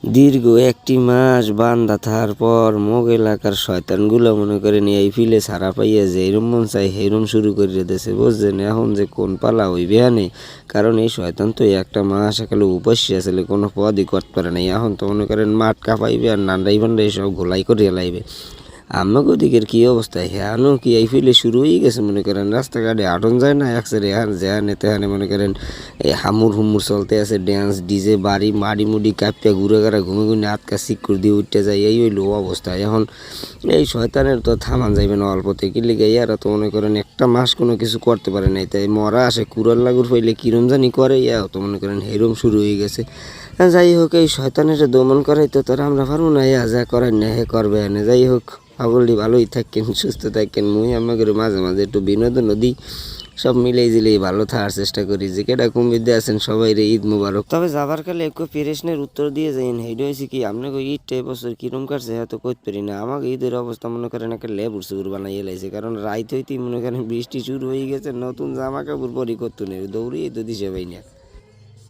দীর্ঘ একটি মাস বান্দা থাকার পর মোগ এলাকার শয়তানগুলো মনে করেন এই ফিলে ছাড়া পাইয়া যে এরম মন চাই হেরম শুরু করে দিতেছে, বুঝছেন? এখন যে কোন পালা হইবে আনে, কারণ এই শয়তান তো একটা মাস একালে উপাস্য আসলে কোনো পদই করতে পারে নাই। এখন তো মনে করেন মাঠ কাঁপাইবে আর নান্ডাই বান্ডাই সব গোলাই করে লাইবে। আমাকে ওদিকের কী অবস্থা হ্যানো কি এই ফিলে শুরু হয়ে গেছে, মনে করেন রাস্তাঘাটে হাঁটন যায় না একসাথে যেহানে তেহানে মনে করেন এই হামুর হুমুর চলতে আছে, ড্যান্স ডিজে বাড়ি মাড়ি মুড়ি কাঁপিয়া ঘুরে ঘাড়া ঘুমে ঘুমে আটকা সিকুর দিয়ে উঠতে যায়, এই হইল অবস্থা। এখন এই শয়তানের তো থামান যাইবে না অল্পতে, কি লিগে ইয়ারা তো মনে করেন একটা মাস কোনো কিছু করতে পারে নাই, তাই মরা আসে কুড়াল লাগুর পাইলে কিরম জানি করে, ইয়াও তো মনে করেন হেরম শুরু হয়ে গেছে। যাই হোক, এই শয়তানের দমন করাই তো তারা আমরা পারবো না, ইয়া যা করার না হে করবে এনে। যাই হোক, সকলটি ভালোই থাকেন, সুস্থ থাকেন। মুই আমাদের মাঝে মাঝে একটু বিনোদন দিই, সব মিলেই জিলেই ভালো থাকার চেষ্টা করি। যে কেটা কুমির দিয়ে আছেন সবাই রে ঈদ মুবারক। তবে যাবার কালে একটু প্রশ্নের উত্তর দিয়ে যাইন, হেইটা হয়েছে কি আপনাকে ঈদটা এবছর কিরম কাটছে হয়তো কইতে পারি না। আমাকে ঈদের অবস্থা মনে করেন একটা লেবুর সুর বানাইয়ে লাইছে, কারণ রাইত হইতেই মনে করেন বৃষ্টি শুরু হয়ে গেছে, নতুন জামা কাপড় পরি করতো নেই, দৌড়িয়ে তো দিশে পাই না।